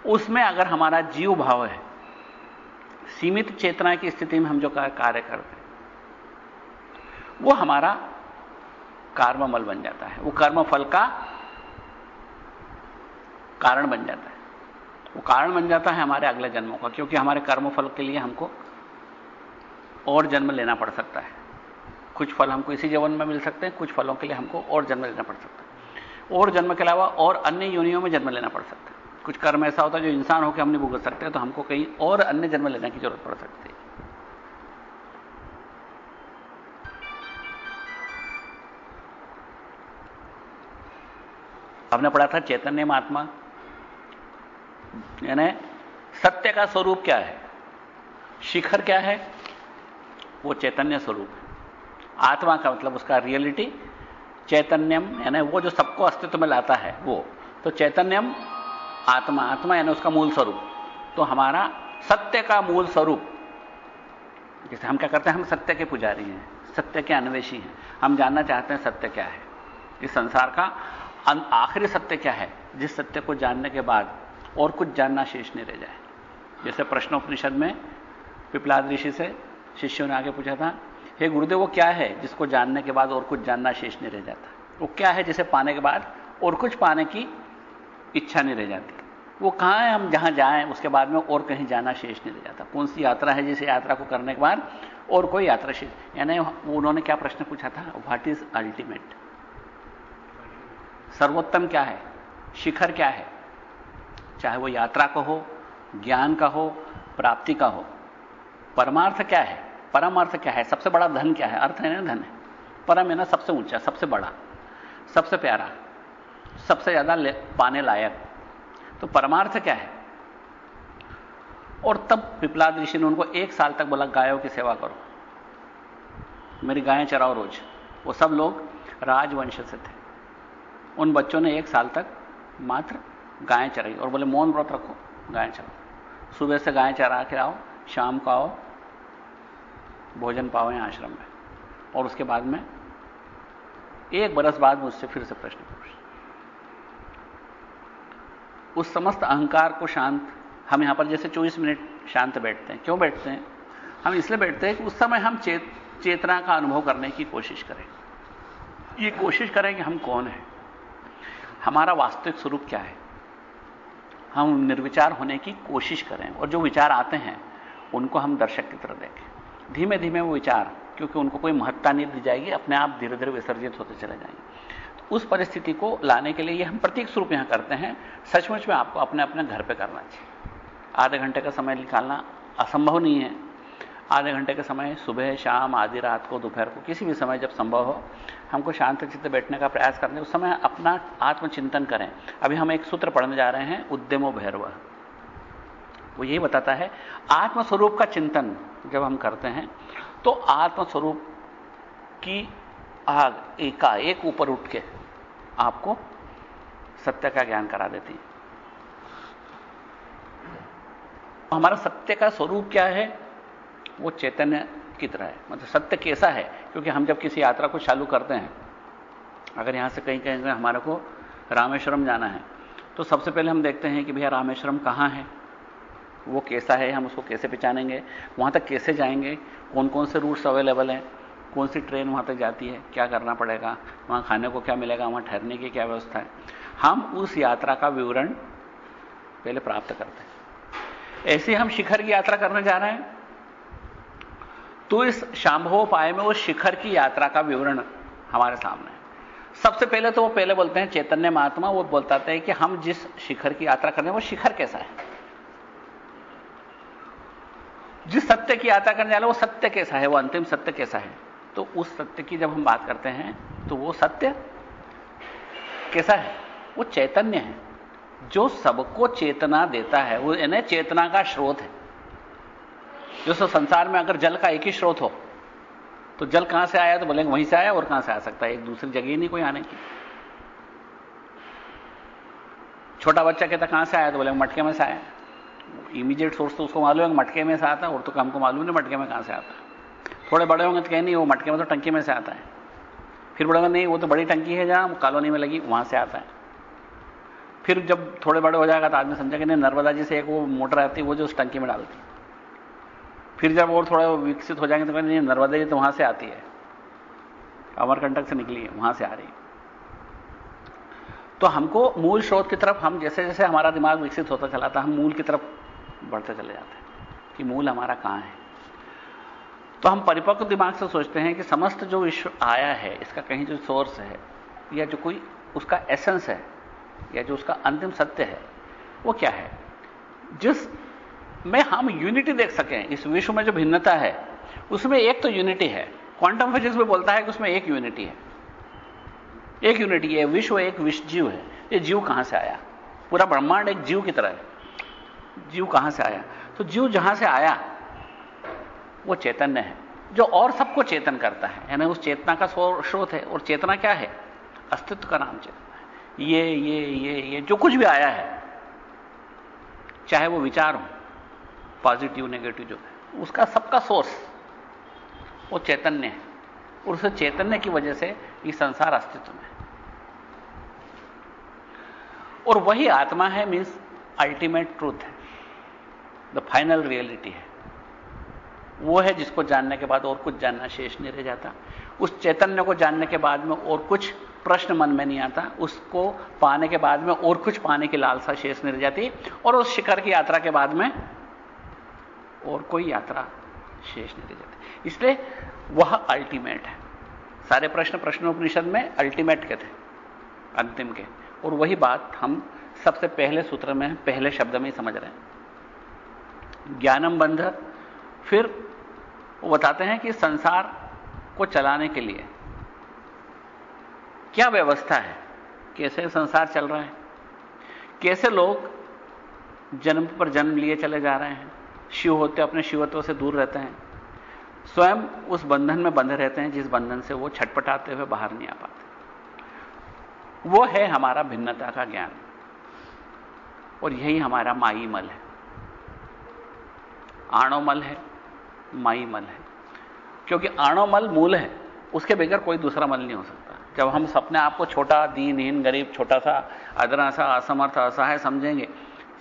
उसमें अगर हमारा जीव भाव है, सीमित चेतना की स्थिति में हम जो कार्य करते हैं, वो हमारा कार्ममल बन जाता है। वो कर्मफल का कारण बन जाता है। वो कारण बन जाता है हमारे अगले जन्मों का, क्योंकि हमारे कर्मफल के लिए हमको और जन्म लेना पड़ सकता है। कुछ फल हमको इसी जीवन में मिल सकते हैं, कुछ फलों के लिए हमको और जन्म लेना पड़ सकता है। और जन्म के अलावा और अन्य योनियों में जन्म लेना पड़ सकता है। कुछ कर्म ऐसा होता है जो इंसान होकर हम नहीं भुगत सकते, तो हमको कहीं और अन्य जन्म लेने की जरूरत पड़ सकती है। हमने पढ़ा था चैतन्य आत्मा, यानी सत्य का स्वरूप क्या है, शिखर क्या है? वो चैतन्य स्वरूप है। आत्मा का मतलब उसका रियलिटी, चैतन्यम यानी वो जो सबको अस्तित्व में लाता है वो। तो चैतन्यम आत्मा, आत्मा यानी उसका मूल स्वरूप। तो हमारा सत्य का मूल स्वरूप, जैसे हम क्या करते हैं, हम सत्य के पुजारी हैं, सत्य के अन्वेषी हैं। हम जानना चाहते हैं सत्य क्या है, इस संसार का आखिरी सत्य क्या है, जिस सत्य को जानने के बाद और कुछ जानना शेष नहीं रह जाए। जैसे प्रश्नोपनिषद में पिपलाद ऋषि से शिष्यों ने आगे पूछा था, हे गुरुदेव वो क्या है जिसको जानने के बाद और कुछ जानना शेष नहीं रह जाता? वो क्या है जिसे पाने के बाद और कुछ पाने की इच्छा नहीं रह जाती? वो कहां है हम जहां जाएं उसके बाद में और कहीं जाना शेष नहीं रह जाता? कौन सी यात्रा है जिस यात्रा को करने के बाद और कोई यात्रा शेष? यानी उन्होंने क्या प्रश्न पूछा था, व्हाट इज अल्टीमेट? सर्वोत्तम क्या है, शिखर क्या है? चाहे वो यात्रा का हो, ज्ञान का हो, प्राप्ति का हो। परमार्थ क्या है, परम अर्थ क्या है, सबसे बड़ा धन क्या है? अर्थ है ना, धन है। परम है ना सबसे ऊंचा, सबसे बड़ा, सबसे प्यारा, सबसे ज्यादा पाने लायक। तो परमार्थ क्या है? और तब पिपलाद ऋषि ने उनको 1 साल तक बोला, गायों की सेवा करो, मेरी गायें चराओ रोज। वो सब लोग राजवंश से थे। उन बच्चों ने 1 साल तक मात्र गायें चराई और बोले मौन व्रत रखो, गायें चराओ। सुबह से गायें चरा के आओ, शाम को आओ, भोजन पाओ यहाँ आश्रम में। और उसके बाद में 1 बरस बाद मुझसे फिर से प्रश्न पूछ। उस समस्त अहंकार को शांत, हम यहां पर जैसे 24 मिनट शांत बैठते हैं, क्यों बैठते हैं? हम इसलिए बैठते हैं कि उस समय हम चेतना का अनुभव करने की कोशिश करें। ये कोशिश करें कि हम कौन हैं, हमारा वास्तविक स्वरूप क्या है। हम निर्विचार होने की कोशिश करें और जो विचार आते हैं उनको हम दर्शक की तरह देखें। धीमे धीमे वो विचार, क्योंकि उनको कोई महत्ता नहीं दी जाएगी, अपने आप धीरे धीरे विसर्जित होते चले जाएंगे। तो उस परिस्थिति को लाने के लिए ये हम प्रतीक स्वरूप यहां करते हैं। सचमुच में आपको अपने अपने घर पे करना चाहिए। आधे घंटे का समय निकालना असंभव नहीं है। आधे घंटे का समय सुबह, शाम, आधी रात को, दोपहर को, किसी भी समय जब संभव हो हमको शांत चित्त बैठने का प्रयास करने, उस समय अपना आत्मचिंतन करें। अभी हम एक सूत्र पढ़ने जा रहे हैं, उद्यमो भैरव। वो यही बताता है आत्मस्वरूप का चिंतन जब हम करते हैं तो आत्मस्वरूप की आग एकाएक ऊपर उठ के आपको सत्य का ज्ञान करा देती है। हमारा सत्य का स्वरूप क्या है? वो चैतन्य की तरह है। मतलब सत्य कैसा है? क्योंकि हम जब किसी यात्रा को चालू करते हैं, अगर यहां से कहीं कहीं हमारे को रामेश्वरम जाना है तो सबसे पहले हम देखते हैं कि भैया रामेश्वरम कहां है, वो कैसा है, हम उसको कैसे पहचानेंगे, वहां तक कैसे जाएंगे, कौन कौन से रूट्स अवेलेबल हैं, कौन सी ट्रेन वहां तक जाती है, क्या करना पड़ेगा, वहां खाने को क्या मिलेगा, वहां ठहरने की क्या व्यवस्था है। हम उस यात्रा का विवरण पहले प्राप्त करते हैं। ऐसे हम शिखर की यात्रा करने जा रहे हैं तो इस शांभवोपाय में उस शिखर की यात्रा का विवरण हमारे सामने है। सबसे पहले तो वो पहले बोलते हैं चैतन्य महात्मा, वो बताते हैं कि हम जिस शिखर की यात्रा कर रहे हैं वो शिखर कैसा है। जिस सत्य की यात्रा करने जा रहे हैं वो सत्य कैसा है, वो अंतिम सत्य कैसा है। तो उस सत्य की जब हम बात करते हैं तो वो सत्य कैसा है? वो चैतन्य है जो सबको चेतना देता है। वो यानी चेतना का स्रोत है। जैसे संसार में अगर जल का एक ही स्रोत हो तो जल कहां से आया तो बोलेंगे वहीं से आया, और कहां से आ सकता है, एक दूसरी जगह ही नहीं कोई आने की। छोटा बच्चा कहता कहां से आया तो बोलेंगे मटके में से आया। इमीडिएट सोर्स तो उसको मालूम है मटके में से आता है, और तो हमको मालूम नहीं मटके में कहां से आता है। थोड़े बड़े होंगे तो कहें नहीं वो मटके में तो टंकी में से आता है। फिर बड़े होंगे नहीं वो तो बड़ी टंकी है जहां कॉलोनी में लगी वहां से आता है। फिर जब थोड़े बड़े हो जाएगा तो आदमी समझा कि नहीं नर्मदा जी से एक वो मोटर आती है वो जो उस टंकी में डालती है। फिर जब और थोड़ा विकसित हो जाएंगे तो कहते नहीं नर्मदा जी तो वहां से आती है, अमरकंटक से निकली है, वहां से आ रही है। तो हमको मूल स्रोत की तरफ, हम जैसे जैसे हमारा दिमाग विकसित होता चला था हम मूल की तरफ बढ़ते चले जाते हैं कि मूल हमारा कहां है। तो हम परिपक्व दिमाग से सोचते हैं कि समस्त जो विश्व आया है इसका कहीं जो सोर्स है या जो कोई उसका एसेंस है या जो उसका अंतिम सत्य है वो क्या है, जिस में हम यूनिटी देख सकें। इस विश्व में जो भिन्नता है उसमें एक तो यूनिटी है। क्वांटम फिजिक्स में बोलता है कि उसमें एक यूनिटी है, एक यूनिटी है। विश्व एक विश्व जीव है। ये जीव कहां से आया? पूरा ब्रह्मांड एक जीव की तरह है। जीव कहां से आया? तो जीव जहां से आया वो चैतन्य है जो और सबको चेतन करता है, यानी उस चेतना का स्रोत है। और चेतना क्या है? अस्तित्व का नाम चेतना है। ये जो कुछ भी आया है, चाहे वो विचार हो, पॉजिटिव नेगेटिव, जो उसका सबका सोर्स वो चैतन्य है। और उस चैतन्य की वजह से ये संसार अस्तित्व में है। और वही आत्मा है, मीन्स अल्टीमेट ट्रूथ है, द फाइनल रियलिटी है। वो है जिसको जानने के बाद और कुछ जानना शेष नहीं रह जाता। उस चैतन्य को जानने के बाद में और कुछ प्रश्न मन में नहीं आता। उसको पाने के बाद में और कुछ पाने की लालसा शेष नहीं रह जाती। और उस शिखर की यात्रा के बाद में और कोई यात्रा शेष नहीं रह जाती। इसलिए वह अल्टीमेट है। सारे प्रश्नोपनिषद में अल्टीमेट के थे, अंतिम के। और वही बात हम सबसे पहले सूत्र में पहले शब्द में ही समझ रहे हैं, ज्ञानम बंध। फिर वो बताते हैं कि संसार को चलाने के लिए क्या व्यवस्था है, कैसे संसार चल रहा है, कैसे लोग जन्म पर जन्म लिए चले जा रहे हैं, शिव होते अपने शिवत्व से दूर रहते हैं, स्वयं उस बंधन में बंधे रहते हैं जिस बंधन से वो छटपटाते हुए बाहर नहीं आ पाते। वो है हमारा भिन्नता का ज्ञान। और यही हमारा माई मल है, आणोमल है, माई मल है। क्योंकि आणोमल मूल है, उसके बगैर कोई दूसरा मल नहीं हो सकता। जब हम अपने आप को छोटा, दीनहीन, गरीब, छोटा सा, अदना सा, असमर्थ, असहाय समझेंगे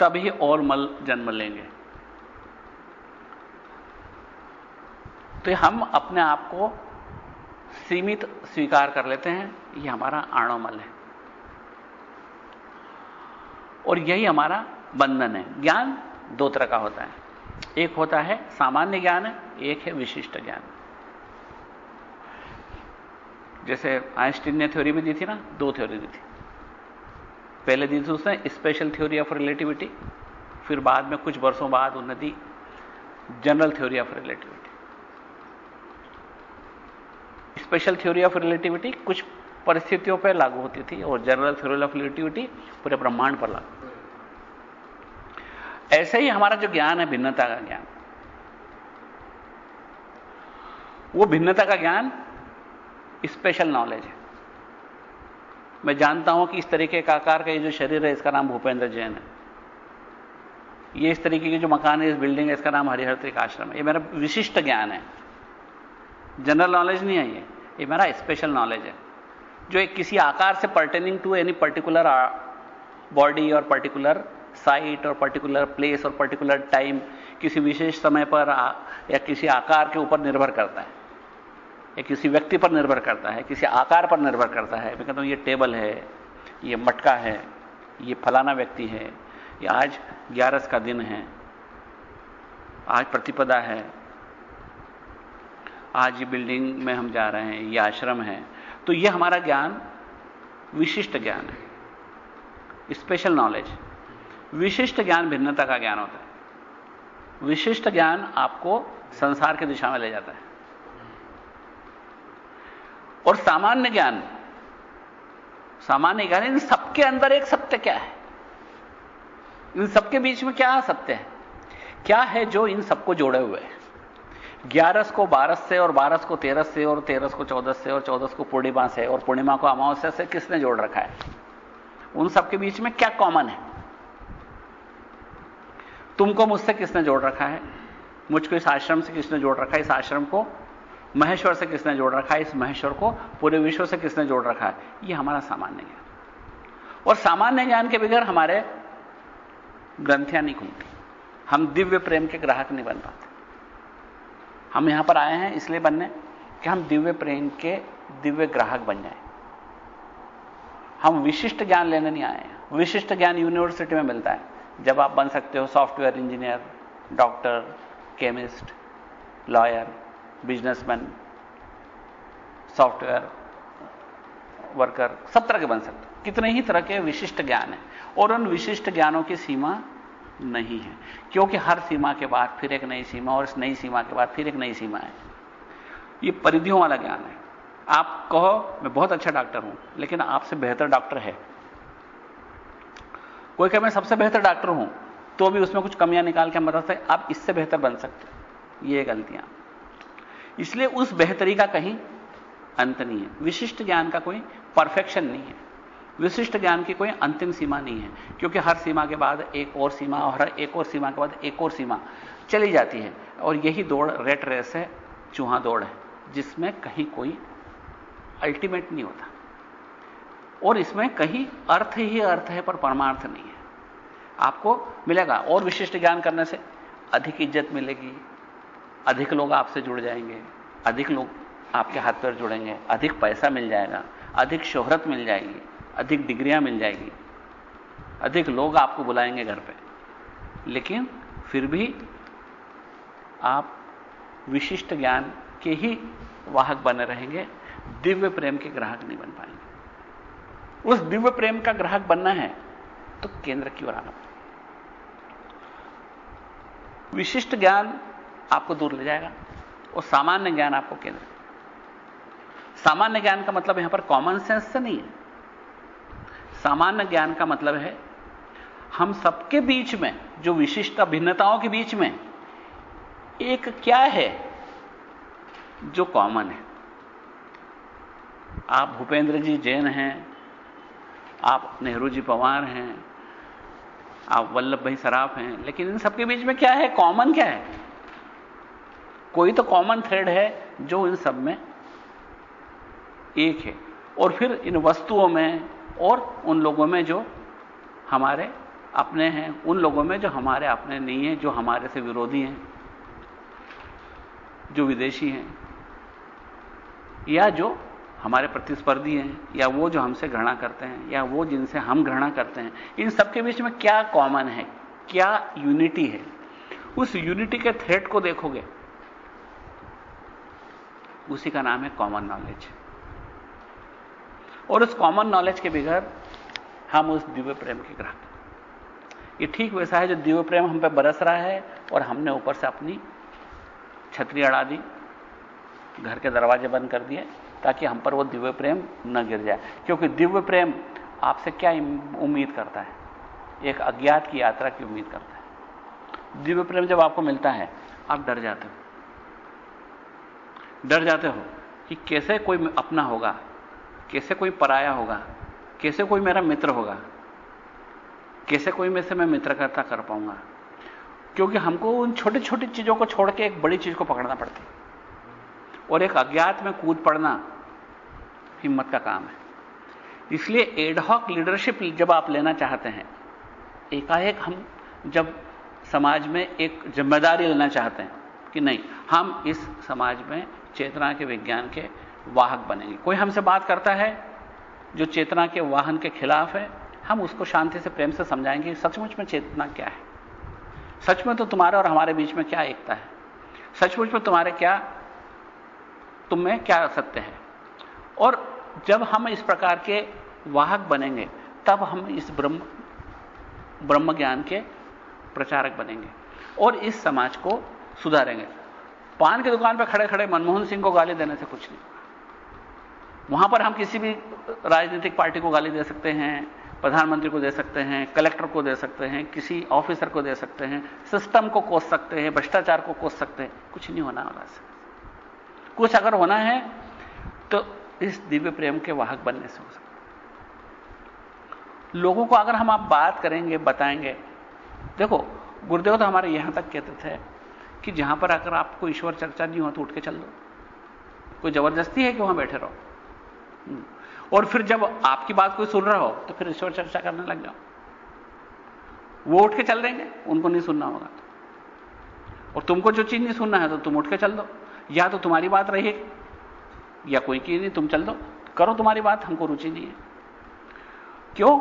तभी और मल जन्म लेंगे। तो हम अपने आप को सीमित स्वीकार कर लेते हैं, यह हमारा आणोमल है। और यही हमारा बंधन है। ज्ञान दो तरह का होता है, एक होता है सामान्य ज्ञान, एक है विशिष्ट ज्ञान। जैसे आइंस्टीन ने थ्योरी भी दी थी ना, 2 थ्योरी दी थी। पहले दी थी उसने स्पेशल थ्योरी ऑफ रिलेटिविटी, फिर बाद में कुछ वर्षों बाद उन्होंने the general theory of relativity. Special theory of relativity कुछ परिस्थितियों पर लागू होती थी और जनरल थ्योरी ऑफ रिलेटिविटी पूरे ब्रह्मांड पर लागू। ऐसे ही हमारा जो ज्ञान है भिन्नता का ज्ञान, वो भिन्नता का ज्ञान स्पेशल नॉलेज है। मैं जानता हूं कि इस तरीके का आकार का ये जो शरीर है इसका नाम भूपेंद्र जैन है, ये इस तरीके के जो मकान है, इस बिल्डिंग है, इसका नाम हरिहर त्रिक आश्रम है। ये मेरा विशिष्ट ज्ञान है, जनरल नॉलेज नहीं है। ये मेरा स्पेशल नॉलेज है जो एक किसी आकार से pertaining to any particular body और पर्टिकुलर साइट और पर्टिकुलर प्लेस और पर्टिकुलर टाइम, किसी विशेष समय पर या किसी आकार के ऊपर निर्भर करता है, या किसी व्यक्ति पर निर्भर करता है, किसी आकार पर निर्भर करता है। मैं कहता हूं ये टेबल है, ये मटका है, ये फलाना व्यक्ति है, ये आज 11 का दिन है, आज प्रतिपदा है, आज ये बिल्डिंग में हम जा रहे हैं, ये आश्रम है। तो ये हमारा ज्ञान विशिष्ट ज्ञान है, स्पेशल नॉलेज। विशिष्ट ज्ञान भिन्नता का ज्ञान होता है। विशिष्ट ज्ञान आपको संसार की दिशा में ले जाता है। और सामान्य ज्ञान इन सबके अंदर एक सत्य क्या है, इन सबके बीच में क्या सत्य है, क्या है जो इन सबको जोड़े हुए है। 11 को 12 से और 12 को 13 से और 13 को 14 से और 14 को पूर्णिमा से और पूर्णिमा को अमावस्या से किसने जोड़ रखा है? उन सबके बीच में क्या कॉमन है? तुमको मुझसे किसने जोड़ रखा है? मुझको इस आश्रम से किसने जोड़ रखा है? इस आश्रम को महेश्वर से किसने जोड़ रखा है? इस महेश्वर को पूरे विश्व से किसने जोड़ रखा है? यह हमारा सामान्य ज्ञान। और सामान्य ज्ञान के बगैर हमारे ग्रंथियां नहीं खुलती, हम दिव्य प्रेम के ग्राहक नहीं बन पाते। हम यहां पर आए हैं इसलिए बनने कि हम दिव्य प्रेम के दिव्य ग्राहक बन जाएं। हम विशिष्ट ज्ञान लेने नहीं आए हैं। विशिष्ट ज्ञान यूनिवर्सिटी में मिलता है, जब आप बन सकते हो software engineer, doctor, chemist, lawyer, businessman, software worker, सब तरह के बन सकते हो। कितने ही तरह के विशिष्ट ज्ञान है और उन विशिष्ट ज्ञानों की सीमा नहीं है, क्योंकि हर सीमा के बाद फिर एक नई सीमा और इस नई सीमा के बाद फिर एक नई सीमा है। ये परिधियों वाला ज्ञान है। आप कहो मैं बहुत अच्छा डॉक्टर हूं, लेकिन आपसे बेहतर डॉक्टर है। कोई कहे मैं सबसे बेहतर डॉक्टर हूं, तो भी उसमें कुछ कमियां निकाल के हम बता सकते आप इससे बेहतर बन सकते। ये गलतियां, इसलिए उस बेहतरी का कहीं अंत नहीं है। विशिष्ट ज्ञान का कोई परफेक्शन नहीं है, विशिष्ट ज्ञान की कोई अंतिम सीमा नहीं है, क्योंकि हर सीमा के बाद एक और सीमा और हर एक और सीमा के बाद एक और सीमा चली जाती है। और यही दौड़ रेट रेस है, चूहा दौड़ है, जिसमें कहीं कोई अल्टीमेट नहीं होता और इसमें कहीं अर्थ ही अर्थ है पर परमार्थ नहीं है। आपको मिलेगा और विशिष्ट ज्ञान करने से अधिक इज्जत मिलेगी, अधिक लोग आपसे जुड़ जाएंगे, अधिक लोग आपके हाथ पैर जुड़ेंगे, अधिक पैसा मिल जाएगा, अधिक शोहरत मिल जाएगी, अधिक डिग्रियां मिल जाएगी, अधिक लोग आपको बुलाएंगे घर पे। लेकिन फिर भी आप विशिष्ट ज्ञान के ही वाहक बने रहेंगे, दिव्य प्रेम के ग्राहक नहीं बन पाएंगे। उस दिव्य प्रेम का ग्राहक बनना है तो केंद्र की ओर आना पड़ेगा। विशिष्ट ज्ञान आपको दूर ले जाएगा और सामान्य ज्ञान आपको केंद्र। सामान्य ज्ञान का मतलब यहां पर कॉमन सेंस से नहीं है। सामान्य ज्ञान का मतलब है हम सबके बीच में जो विशिष्ट भिन्नताओं के बीच में एक क्या है जो कॉमन है। आप भूपेंद्र जी जैन हैं, आप नेहरू जी पवार हैं, आप वल्लभ भाई सराफ हैं, लेकिन इन सबके बीच में क्या है, कॉमन क्या है? कोई तो कॉमन थ्रेड है जो इन सब में एक है। और फिर इन वस्तुओं में और उन लोगों में जो हमारे अपने हैं, उन लोगों में जो हमारे अपने नहीं हैं, जो हमारे से विरोधी हैं, जो विदेशी हैं, या जो हमारे प्रतिस्पर्धी हैं, या वो जो हमसे घृणा करते हैं, या वो जिनसे हम घृणा करते हैं। इन सबके बीच में क्या कॉमन है, क्या यूनिटी है? उस यूनिटी के थ्रेड को देखोगे, उसी का नाम है कॉमन नॉलेज। और उस कॉमन नॉलेज के बगैर हम उस दिव्य प्रेम के ग्राहक। ये ठीक वैसा है जो दिव्य प्रेम हम पे बरस रहा है और हमने ऊपर से अपनी छतरी अड़ा दी, घर के दरवाजे बंद कर दिए ताकि हम पर वो दिव्य प्रेम न गिर जाए। क्योंकि दिव्य प्रेम आपसे क्या उम्मीद करता है? एक अज्ञात की यात्रा की उम्मीद करता है। दिव्य प्रेम जब आपको मिलता है आप डर जाते हो, डर जाते हो कि कैसे कोई अपना होगा, कैसे कोई पराया होगा, कैसे कोई मेरा मित्र होगा, कैसे कोई में से मैं मित्रता कर पाऊंगा। क्योंकि हमको उन छोटी छोटी चीजों को छोड़ के एक बड़ी चीज को पकड़ना पड़ती है और एक अज्ञात में कूद पड़ना हिम्मत का काम है। इसलिए एडहॉक लीडरशिप जब आप लेना चाहते हैं, एकाएक हम जब समाज में एक जिम्मेदारी लेना चाहते हैं कि नहीं, हम इस समाज में चेतना के विज्ञान के वाहक बनेंगे। कोई हमसे बात करता है जो चेतना के वाहन के खिलाफ है, हम उसको शांति से प्रेम से समझाएंगे सचमुच में चेतना क्या है, सच में तो तुम्हारे और हमारे बीच में क्या एकता है, सचमुच में तुम में क्या सत्य है। और जब हम इस प्रकार के वाहक बनेंगे तब हम इस ब्रह्म ज्ञान के प्रचारक बनेंगे और इस समाज को सुधारेंगे। पान की दुकान पर खड़े खड़े मनमोहन सिंह को गाली देने से कुछ नहीं। वहां पर हम किसी भी राजनीतिक पार्टी को गाली दे सकते हैं, प्रधानमंत्री को दे सकते हैं, कलेक्टर को दे सकते हैं, किसी ऑफिसर को दे सकते हैं, सिस्टम को कोस सकते हैं, भ्रष्टाचार को कोस सकते हैं, कुछ नहीं होना वाला से। कुछ अगर होना है तो इस दिव्य प्रेम के वाहक बनने से हो सकता है। लोगों को अगर हम आप बात करेंगे, बताएंगे, देखो गुरुदेव तो हमारे यहां तक कहते थे कि जहां पर अगर आपको ईश्वर चर्चा नहीं हो तो उठ के चल दो, कोई जबरदस्ती है कि वहां बैठे रहो। और फिर जब आपकी बात कोई सुन रहा हो तो फिर ईश्वर चर्चा करने लग जाओ। वो उठ के चल देंगे, उनको नहीं सुनना होगा। और तुमको जो चीज नहीं सुनना है तो तुम उठ के चल दो, या तो तुम्हारी बात रहेगी या कोई की नहीं, तुम चल दो, करो तुम्हारी बात, हमको रुचि नहीं है। क्यों?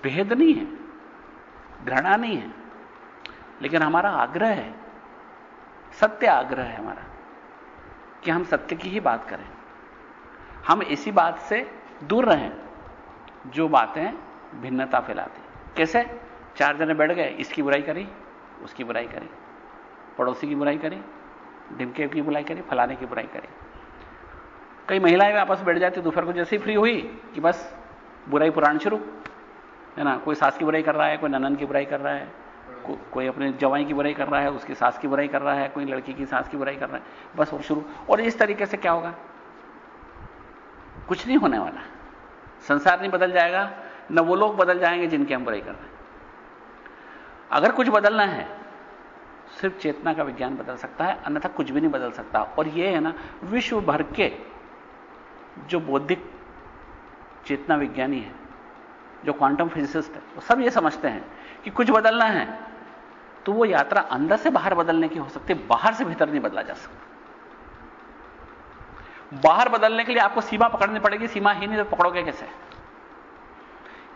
भेद नहीं है, घृणा नहीं है, लेकिन हमारा आग्रह है, सत्य आग्रह है हमारा कि हम सत्य की ही बात करें। हम इसी बात से दूर रहें जो बातें भिन्नता फैलाती। कैसे? चार जने बैठ गए, इसकी बुराई करी, उसकी बुराई करी, पड़ोसी की बुराई करी, ढिमके की बुराई करी, फलाने की बुराई करी। कई महिलाएं आपस में बैठ जाती, दोपहर को जैसे ही फ्री हुई कि बस बुराई पुराण शुरू, है ना। कोई सास की बुराई कर रहा है, कोई ननन की बुराई कर रहा है, कोई अपने जवाई की बुराई कर रहा है, उसकी सास की बुराई कर रहा है, कोई लड़की की सास की बुराई कर रहा है, बस और शुरू। और इस तरीके से क्या होगा? कुछ नहीं होने वाला। संसार नहीं बदल जाएगा, न वो लोग बदल जाएंगे जिनकी हम बुराई कर रहे हैं। अगर कुछ बदलना है सिर्फ चेतना का विज्ञान बदल सकता है, अन्यथा कुछ भी नहीं बदल सकता। और ये है ना, विश्व भर के जो बौद्धिक चेतना विज्ञानी है, जो क्वांटम फिजिसिस्ट है, वो सब ये समझते हैं कि कुछ बदलना है तो वो यात्रा अंदर से बाहर बदलने की हो सकती है, बाहर से भीतर नहीं बदला जा सकता। बाहर बदलने के लिए आपको सीमा पकड़नी पड़ेगी, सीमा ही नहीं तो पकड़ोगे कैसे?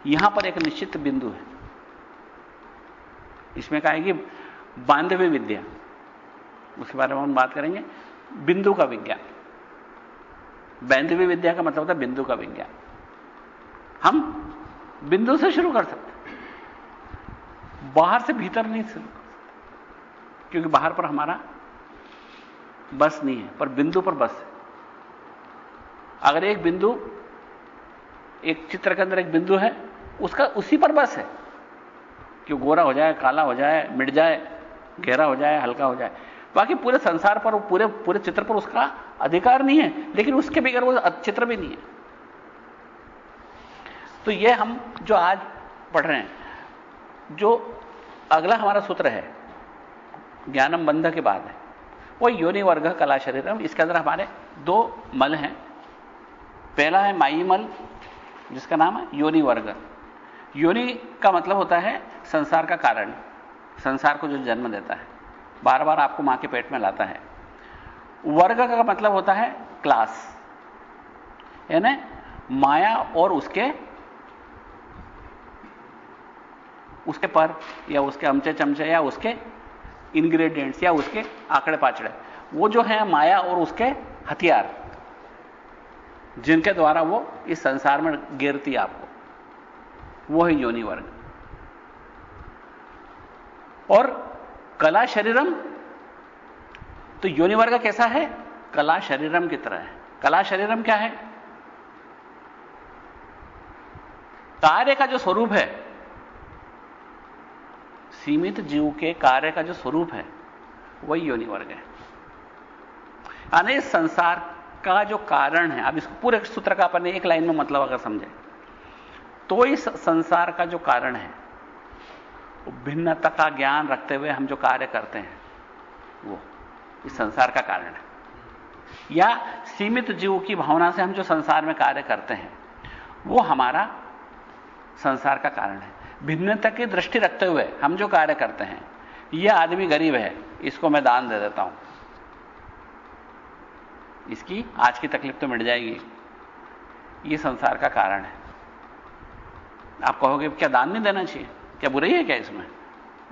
यहां पर एक निश्चित बिंदु है, इसमें कहा है कि बांधव्य विद्या, उसके बारे में हम बात करेंगे। बिंदु का विज्ञान, बांधव्य विद्या का मतलब होता है बिंदु का विज्ञान। हम बिंदु से शुरू कर सकते, बाहर से भीतर नहीं शुरू कर सकते, क्योंकि बाहर पर हमारा बस नहीं है, पर बिंदु पर बस है। अगर एक बिंदु, एक चित्र के अंदर एक बिंदु है, उसका उसी पर बस है कि वो गोरा हो जाए, काला हो जाए, मिट जाए, गहरा हो जाए, हल्का हो जाए, बाकी पूरे संसार पर, पूरे चित्र पर उसका अधिकार नहीं है, लेकिन उसके बगैर वो चित्र भी नहीं है। तो ये हम जो आज पढ़ रहे हैं, जो अगला हमारा सूत्र है ज्ञानम बंध के बाद है, वो योनि वर्ग कला शरीरम। इसके अंदर हमारे दो मल हैं। पहला है माई मल, जिसका नाम है योनि वर्ग। योनि का मतलब होता है संसार का कारण, संसार को जो जन्म देता है, बार बार आपको मां के पेट में लाता है। वर्ग का मतलब होता है क्लास, यानी माया और उसके पर या उसके अमचे चमचे या उसके इंग्रेडिएंट्स या उसके आंकड़े पाचड़े, वो जो है माया और उसके हथियार, जिनके द्वारा वो इस संसार में गिरती आपको, वो है योनि वर्ग। और कला शरीरम, तो योनि वर्ग कैसा है? कला शरीरम की तरह है। कला शरीरम क्या है? कार्य का जो स्वरूप है, सीमित जीव के कार्य का जो स्वरूप है, वही योनि वर्ग है। यानी इस संसार का जो कारण है, अब इस पूरे सूत्र का अपन एक लाइन में मतलब अगर समझे तो इस संसार का जो कारण है, भिन्नता का ज्ञान रखते हुए हम जो कार्य करते हैं, वो इस संसार का कारण है। या सीमित जीव की भावना से हम जो संसार में कार्य करते हैं, वो हमारा संसार का कारण है। भिन्नता की दृष्टि रखते हुए हम जो कार्य करते हैं, यह आदमी गरीब है, इसको मैं दान दे देता हूं, इसकी आज की तकलीफ तो मिट जाएगी, यह संसार का कारण है। आप कहोगे क्या दान नहीं देना चाहिए? क्या बुराई है क्या इसमें?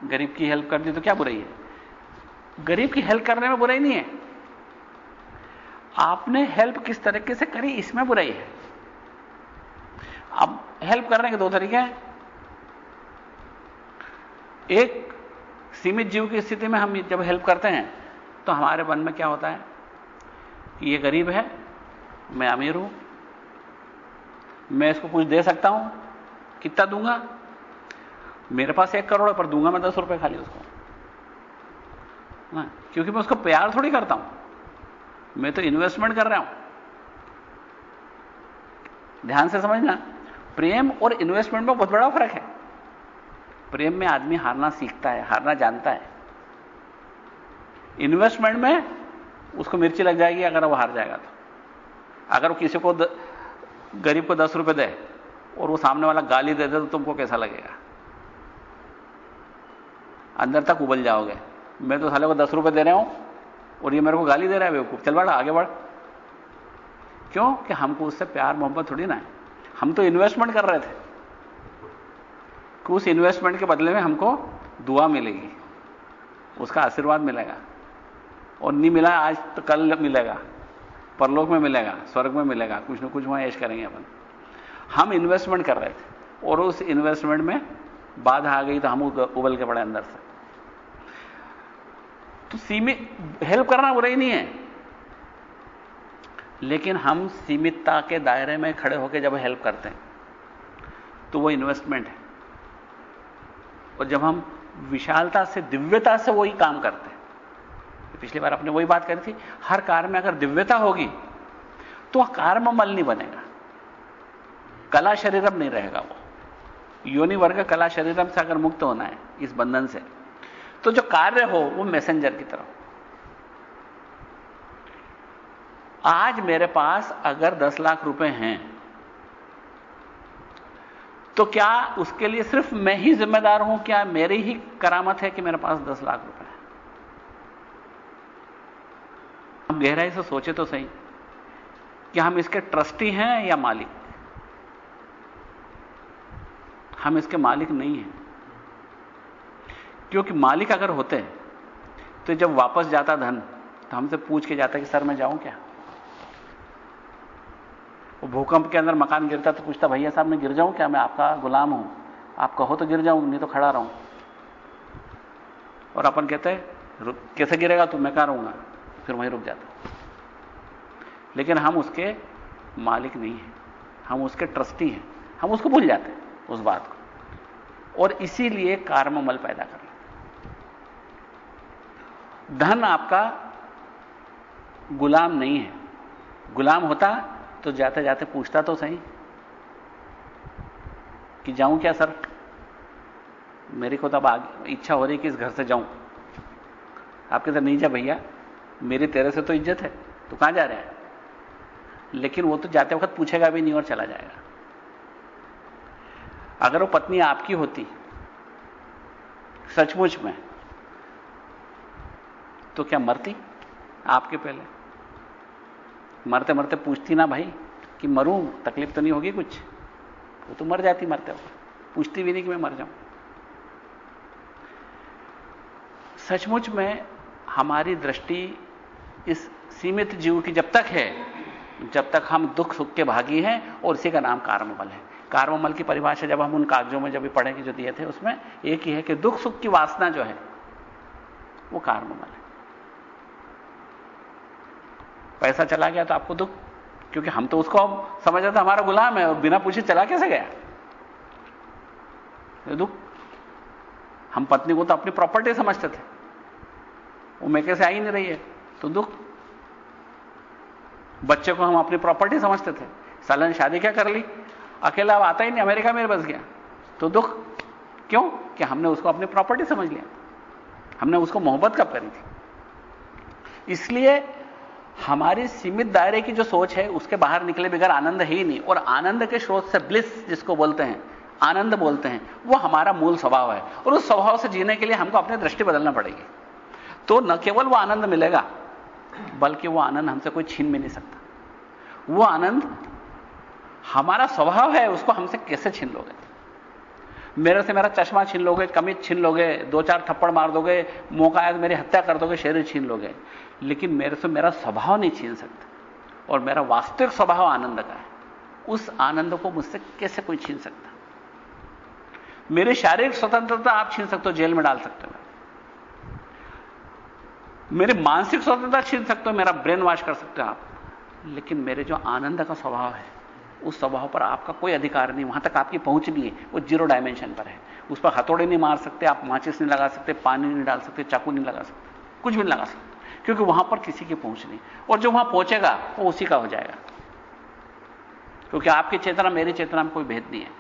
गरीब की हेल्प कर दी तो क्या बुराई है? गरीब की हेल्प करने में बुराई नहीं है। आपने हेल्प किस तरीके से करी, इसमें बुराई है। अब हेल्प करने के दो तरीके हैं। एक, सीमित जीव की स्थिति में हम जब हेल्प करते हैं तो हमारे मन में क्या होता है कि ये गरीब है, मैं अमीर हूं, मैं इसको कुछ दे सकता हूं, कितना दूंगा? मेरे पास 1 करोड़ है, पर दूंगा मैं 10 रुपए खाली उसको, क्योंकि मैं उसको प्यार थोड़ी करता हूं, मैं तो इन्वेस्टमेंट कर रहा हूं। ध्यान से समझना, प्रेम और इन्वेस्टमेंट में बहुत बड़ा फर्क है। प्रेम में आदमी हारना सीखता है, हारना जानता है। इन्वेस्टमेंट में उसको मिर्ची लग जाएगी अगर वो हार जाएगा तो। अगर वो किसी को गरीब को 10 रुपए दे और वो सामने वाला गाली दे दे तो तुमको कैसा लगेगा? अंदर तक उबल जाओगे। मैं तो साले को 10 रुपए दे रहा हूं और ये मेरे को गाली दे रहा है, बेवकूफ, चल बढ़ आगे बढ़। क्यों? कि हमको उससे प्यार मोहब्बत थोड़ी ना है। हम तो इन्वेस्टमेंट कर रहे थे कि उस इन्वेस्टमेंट के बदले में हमको दुआ मिलेगी, उसका आशीर्वाद मिलेगा, और नहीं मिला आज तो कल मिलेगा, परलोक में मिलेगा, स्वर्ग में मिलेगा, कुछ ना कुछ वहां ऐश करेंगे अपन। हम इन्वेस्टमेंट कर रहे थे और उस इन्वेस्टमेंट में बाधा आ गई तो हम उबल के पड़े अंदर से। तो सीमित हेल्प करना बुराई नहीं है, लेकिन हम सीमितता के दायरे में खड़े होकर जब हेल्प करते हैं तो वो इन्वेस्टमेंट है। और जब हम विशालता से, दिव्यता से वही काम करते हैं, पिछली बार आपने वही बात करी थी, हर कार्य में अगर दिव्यता होगी तो वह कर्ममल नहीं बनेगा, कला शरीरम नहीं रहेगा। वो योनि वर्ग कला शरीरम से अगर मुक्त होना है इस बंधन से, तो जो कार्य हो वो मैसेंजर की तरह। आज मेरे पास अगर 10 लाख रुपए हैं तो क्या उसके लिए सिर्फ मैं ही जिम्मेदार हूं? क्या मेरी ही करामत है कि मेरे पास 10 लाख रुपए हैं? हम गहराई से सोचे तो सही कि हम इसके ट्रस्टी हैं या मालिक? हम इसके मालिक नहीं हैं, क्योंकि मालिक अगर होते तो जब वापस जाता धन तो हमसे पूछ के जाता कि सर मैं जाऊं क्या? वो भूकंप के अंदर मकान गिरता तो पूछता भैया साहब मैं गिर जाऊं क्या? मैं आपका गुलाम हूं, आप कहो तो गिर जाऊं, नहीं तो खड़ा रहूं। और अपन कहते हैं कैसे गिरेगा तू? मैं कहां रहूंगा, फिर वहीं रुक जाता। लेकिन हम उसके मालिक नहीं हैं, हम उसके ट्रस्टी हैं। हम उसको भूल जाते हैं उस बात को, और इसीलिए कर्ममल पैदा कर लेते। धन आपका गुलाम नहीं है। गुलाम होता तो जाते जाते पूछता तो सही कि जाऊं क्या सर, मेरी को तब इच्छा हो रही कि इस घर से जाऊं। आप कहते नहीं जा भैया, मेरी तेरे से तो इज्जत है, तो कहां जा रहे हैं? लेकिन वो तो जाते वक्त पूछेगा भी नहीं और चला जाएगा। अगर वो पत्नी आपकी होती सचमुच में, तो क्या मरती आपके पहले? मरते मरते पूछती ना भाई कि मरूं, तकलीफ तो नहीं होगी कुछ? वो तो मर जाती मरते हो, पूछती भी नहीं कि मैं मर जाऊं। सचमुच में हमारी दृष्टि इस सीमित जीव की जब तक है जब तक हम दुख सुख के भागी हैं, और इसी का नाम कार्मबल है। कार्मबल की परिभाषा जब हम उन कागजों में जब भी पढ़ेंगे जो दिए थे, उसमें एक ही है कि दुख सुख की वासना जो है वो कार्मबल है। पैसा चला गया तो आपको दुख, क्योंकि हम तो उसको समझ रहे थे हमारा गुलाम है, और बिना पूछे चला कैसे गया, दुख। हम पत्नी को तो अपनी प्रॉपर्टी समझते थे, वो मेके से आ ही नहीं रही है तो दुख। बच्चे को हम अपनी प्रॉपर्टी समझते थे, साला ने शादी क्या कर ली, अकेला अब आता ही नहीं, अमेरिका में बस गया तो दुख। क्यों? कि हमने उसको अपनी प्रॉपर्टी समझ लिया, हमने उसको मोहब्बत कब करी थी। इसलिए हमारी सीमित दायरे की जो सोच है उसके बाहर निकले बगैर आनंद है ही नहीं। और आनंद के स्रोत से, ब्लिस जिसको बोलते हैं, आनंद बोलते हैं, वो हमारा मूल स्वभाव है। और उस स्वभाव से जीने के लिए हमको अपनी दृष्टि बदलना पड़ेगी। तो न केवल वो आनंद मिलेगा, बल्कि वो आनंद हमसे कोई छीन भी नहीं सकता। वो आनंद हमारा स्वभाव है, उसको हमसे कैसे छीन लोगे? मेरे से मेरा चश्मा छीन लोगे, कमीज छीन लोगे, 2-4 थप्पड़ मार दोगे, मौका आया तो मेरी हत्या कर दोगे, शरीर छीन लोगे, लेकिन मेरे से मेरा स्वभाव नहीं छीन सकता। और मेरा वास्तविक स्वभाव आनंद का है, उस आनंद को मुझसे कैसे कोई छीन सकता? मेरी शारीरिक स्वतंत्रता आप छीन सकते हो, जेल में डाल सकते हो, मेरी मानसिक स्वतंत्रता छीन सकते हो, मेरा ब्रेन वॉश कर सकते हो आप, लेकिन मेरे जो आनंद का स्वभाव है, उस स्वभाव पर आपका कोई अधिकार नहीं, वहां तक आपकी पहुंच नहीं है, वो 0 डायमेंशन पर है। उस पर हथौड़े नहीं मार सकते आप, माचिस नहीं लगा सकते, पानी नहीं डाल सकते, चाकू नहीं लगा सकते, कुछ भी नहीं लगा सकते, क्योंकि वहां पर किसी की पहुंच नहीं। और जो वहां पहुंचेगा वो उसी का हो जाएगा, क्योंकि आपकी चेतना मेरी चेतना में कोई भेद नहीं है।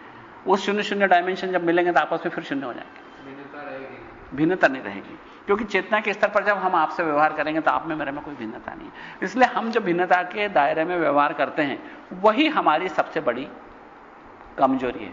वो 0-0 डायमेंशन जब मिलेंगे तो आपस में फिर शून्य हो जाएंगे, भिन्नता नहीं रहेगी। क्योंकि चेतना के स्तर पर जब हम आपसे व्यवहार करेंगे तो आप में मेरे में कोई भिन्नता नहीं है। इसलिए हम जो भिन्नता के दायरे में व्यवहार करते हैं, वही हमारी सबसे बड़ी कमजोरी है।